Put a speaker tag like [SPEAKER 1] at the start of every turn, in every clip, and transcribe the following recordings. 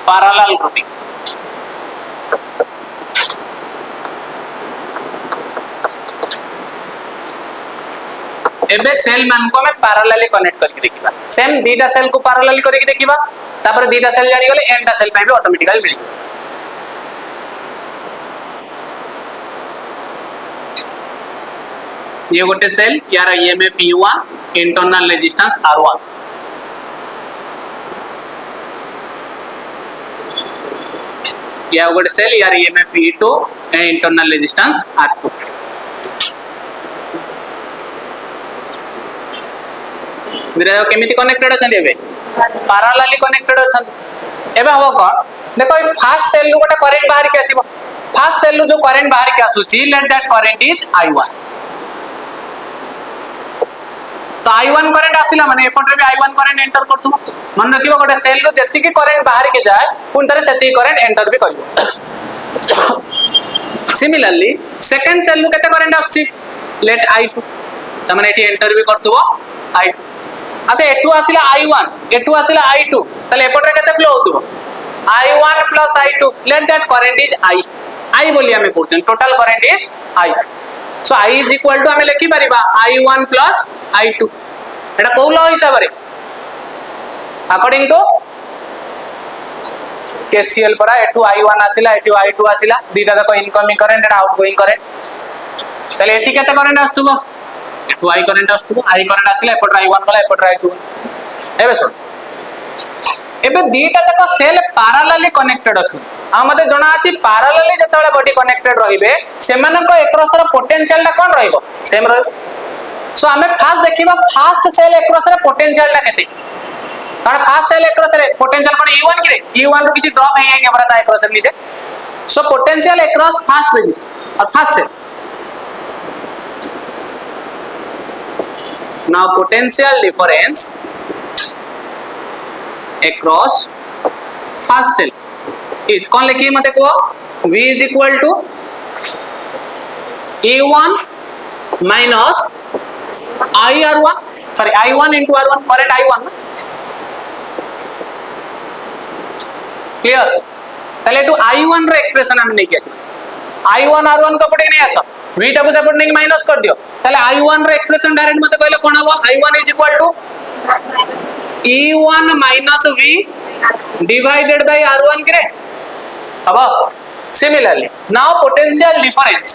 [SPEAKER 1] parallel grouping. एबे cell मान को हमें पैरेलली कनेक्ट करके देखिबा सेम दीटा सेल को पैरेलली करके देखिबा तापर दीटा सेल जानि गले एनटा सेल पे भी ऑटोमेटिकली मिल ये गोटे सेल यार EMF E1 internal resistance R1 या गोटे सेल यार EMF E2 internal resistance R2 मेरे केमिति कनेक्टेड अछन एबे पैरेलली कनेक्टेड अछन एबे हबो कोन देखो ई फर्स्ट सेल नु गोटे करंट बाहर के आसीबो फर्स्ट सेल नु जो करंट बाहर के आसुची let that current is I1 तो I1 करंट आसिला माने एपट रे भी I1 करंट एंटर करथु मन रखिबो गोटे सेल नु जति की करंट बाहर के जाय पुन तरे सेति करंट एंटर भी करिवो सिमिलरली सेकंड सेल नु केते करंट आछी लेट I2 त माने एटी एंटर भी करथुबो I2 अच्छा एटू आसिला I1 एटू आसिला I2 तले एपट रे केते flow होतबो I1 plus I2 let that current is I बोली हमें कहउछन total current is I so I is equal to हमें लिखि परिबा I1 plus I2 एटा कोउ लॉ हिसाब रे अकॉर्डिंग टू KCL पर एटू I1 आसिला एटू I2 आसिला दीटा तक इनकमिंग करंट एटा आउटगोइंग करंट तले एटी केते करंट आस्तुबो एटू I करंट आस्तुबो I करंट आसिला एपट I1 गला एपट I2 एबे सुन एबे दीटा तक सेल पैरेलली कनेक्टेड अछि आ मते जणा अछि पैरेलली जतले बॉडी कनेक्टेड रहिबे सेमानक एक्रॉस रो पोटेंशियल ला कोन रहइबो सेम रह सो हमें फास्ट देखिबा फास्ट सेल एक्रॉस रो पोटेंशियल ला केते कारण फास्ट सेल एक्रॉस रे पोटेंशियल कोन E1 कि रे E1 रो किछि ड्रॉप है के बराता एक्रॉस रे नीचे so potential across first resistor और first cell now potential difference across fast cell is कौन लिखिए मते को V is equal to E1 minus IR1 sorry I1 into R1 current I1 clear तले टू I1 रे expression हम नहीं कैसे I1 R1 को पटे नहीं आसो V टा को सेपरेट नहीं माइनस कर दियो तले I1 रे एक्सप्रेशन डायरेक्ट मते कहले कोन हबो I1 is equal to E1 minus V divided by R1 करे अब similarly now potential difference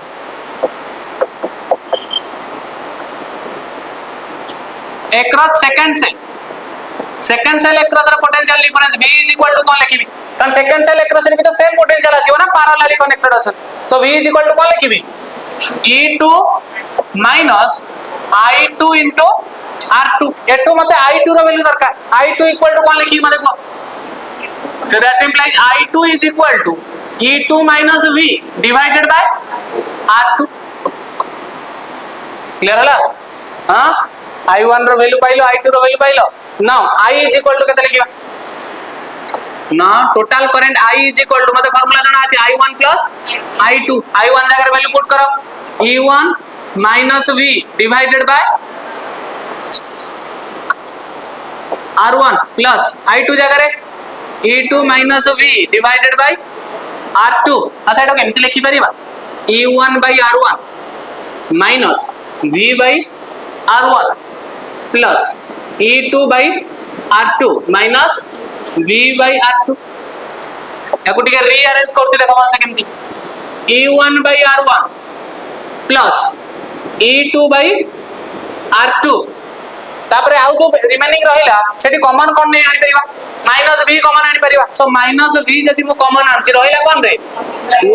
[SPEAKER 1] across second cell across रा potential difference V is equal to कौन लिखिबी कारण second cell across रे भी तो same potential आसीबो ना parallelly connected अछन तो V is equal to कौन लिखिबी E2 minus I2 into R2 एटू मते I2 रो वैल्यू दरकार I2 इक्वल टू कोन लिखि मते को so that implies I2 is equal to E2 minus V divided by R2 clear हला हां I1 रो वैल्यू पाइलो I2 रो वैल्यू पाइलो now I is equal to केते लिखिबा ना total current I is equal to मते फार्मूला जाना अछि I1 plus I2 I1 जगह वैल्यू पुट करो E1 minus V divided by R1 plus I2 जगह रे E2 minus V divided by R2 अच्छा एटा केमति लिखि परिबा E1 by R1 minus V by R1 plus E2 by R2 minus V by R2 याको टिके rearrange करछि देखो कोन से केमति E1 by R1 plus E2 by R2 तापरे आउ जो रिमेनिंग रहिला सेठी कॉमन कोन नै आनि परिबा माइनस v कॉमन आनि परिबा सो माइनस v जति मो कॉमन आछि रहिला कोन रे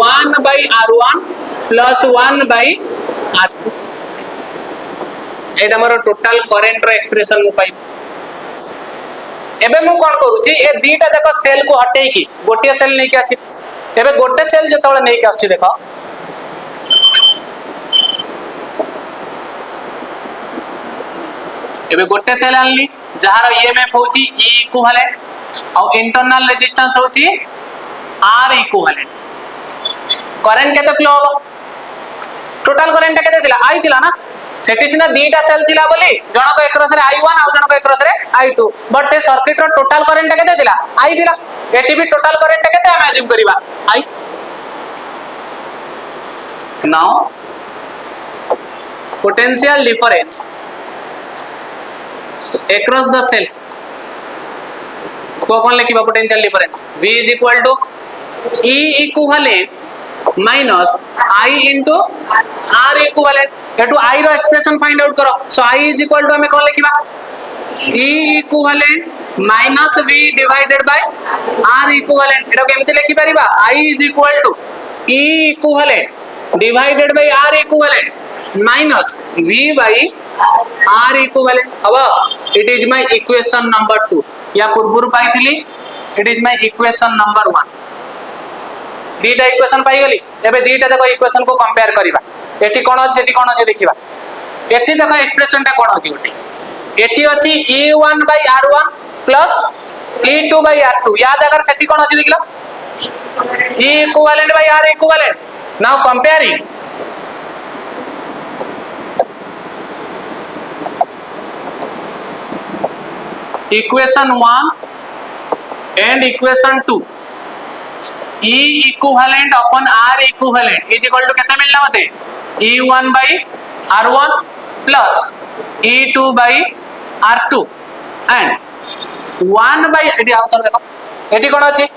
[SPEAKER 1] 1 by R1 plus 1 by R2 Etah more total current row expression मो पाइ एबे मो कोन करूची ए दीटा देखो सेल को हटेई की गोटे सेल नै के आसी एबे गोटे सेल जतोले नै के आछि देखो एबे गोटे सेल आनली जहार ईएमएफ होची E इक्विवेलेंट और इंटरनल रेजिस्टेंस होची R इक्विवेलेंट करंट केते फ्लो हो टोटल करंट केते दिला I दिला ना सेठी सिना दीटा सेल थिला बोली जनक एकरस रे I1 आ जनक एकरस रे I2 बट से सर्किट रो टोटल करंट केते थिला I थिला एटी भी टोटल करंट केते हम अज्यूम करिबा I now potential difference across the cell को कौन लिखिबा potential difference V is equal to E equivalent minus I into R equivalent एटू I रो एक्सप्रेशन फाइंड आउट करो so I is equal to हमें कौन लिखिबा E equivalent minus V divided by R equivalent एटा केमति लिखि परिबा I is equal to E equivalent divided by R equivalent minus V by R equivalent अब it is my equation number 2 या पूर्वरु पाइथिली it is my equation number 1 दीटा equation पाई गली एबे दीटा देखो इक्वेशन को कंपेयर करिबा एठी कोन अछि एठी कोन अछि देखिबा एठी देखो एक्सप्रेशन ता कोन अछि ओटी एठी अछि E1 by R1 plus E2 by R2 या जगह सेठी कोन अछि देखिलो E equivalent by R equivalent now comparing equation 1 and equation 2 E equivalent upon R equivalent is equal to कितना मिलना मते E1 by R1 plus E2 by R2 and 1 by eighty आउतर देखो eighty कोन अछि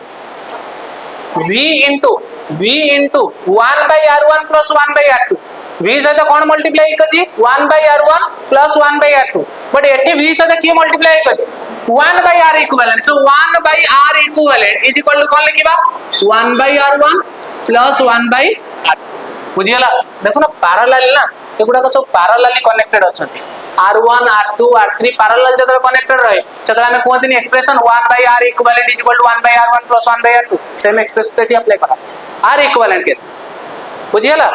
[SPEAKER 1] V into 1 by R1 plus 1 by R2 V सहित कोन multiply कछि 1 by R1 plus 1 by R2 but एटी V सहित की मल्टीप्लाई कछि 1 by R equivalent so 1 by R equivalent is equal to कोन लिखिबा 1 by R1 plus 1 by R2 बुझियला देखो ना पैरेलल ना एगुडा को सब पैरेलली कनेक्टेड अछंती R1 R2 R3 पैरेलल जदर कनेक्टेड रहे जदर हमें कोनसिनी expression 1 by R equivalent is equal to 1 by R1 plus 1 by R2 same expression तेठी अप्लाई करा R equivalent केस बुझियला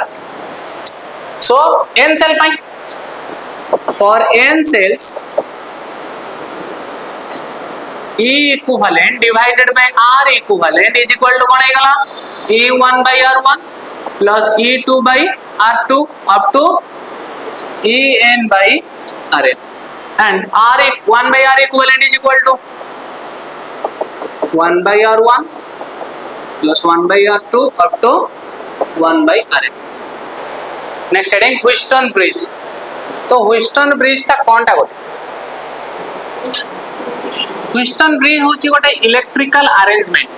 [SPEAKER 1] so n cell पाई for n cells E equivalent divided by R equivalent is equal to कौन आएगा E1 by R1 plus E2 by R2 up to En by Rn and R1 by R equivalent is equal to 1 by R1 plus 1 by R2 up to 1 by Rn. Next heading Wheatstone Bridge. तो Wheatstone Bridge ता कौन टा गोटे Wheatstone Bridge होची गोटे electrical arrangement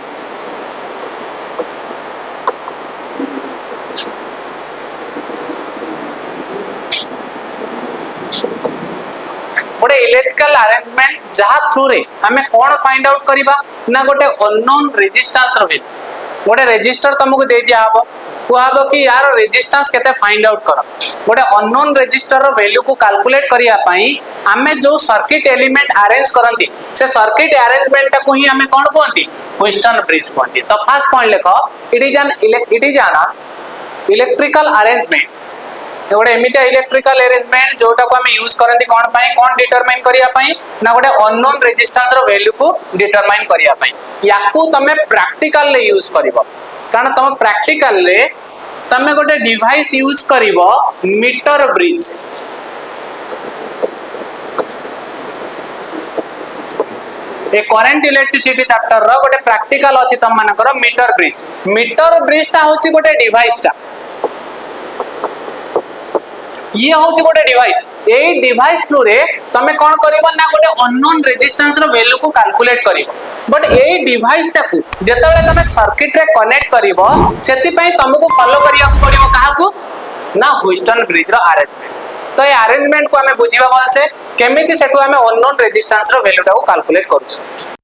[SPEAKER 1] गोटे electrical arrangement जहा through रे हमें कौन फाइंड आउट करिबा ना गोटे अननोन रेजिस्टेंस रो वैल्यू गोटे रेजिस्टर तुमको दे दिया हबो कुआबो कि यार रेजिस्टेंस केते फाइंड आउट करो गोटे अननोन रेजिस्टर रो वैल्यू को कैलकुलेट करिया पई हमें जो सर्किट एलिमेंट अरेंज करंती से सर्किट अरेंजमेंट को ही हमें कौन कहंती Wheatstone Bridge कहंती तो फर्स्ट पॉइंट लिखो it is an electrical arrangement गोटे एमितिया इलेक्ट्रिकल अरेंजमेंट जोटा को हमें यूज करंती कोन पई कोन डिटरमाइन करिया पई ना गोटे अननोन रेजिस्टेंस रो वैल्यू को डिटरमाइन करिया पई याकू तमे प्रैक्टिकल ले यूज करिवो कारण तुम प्रैक्टिकल ले तमे गोटे डिवाइस यूज करिवो मीटर ब्रिज ए करंट इलेक्ट्रिसिटी चैप्टर रो गोटे प्रैक्टिकल अछि तम मानकर मीटर ब्रिज ता होची गोटे डिवाइस ता ये होची गोटे डिवाइस ए डिवाइस थ्रू रे तमे कोन करिवो ना गोटे अननोन रेजिस्टेंस रो वैल्यू को कैलकुलेट करिवो बट ए डिवाइस टा को जेतेबेले तमे सर्किट रे कनेक्ट करिवो सेति पई तुमको फॉलो करिया को पड़िवो काहा को ना Wheatstone Bridge रो अरेंजमेंट तो ए अरेंजमेंट को हमें बुझिबा भल से केमिति सेटु हमें अननोन रेजिस्टेंस रो वैल्यू टा को कैलकुलेट करूछ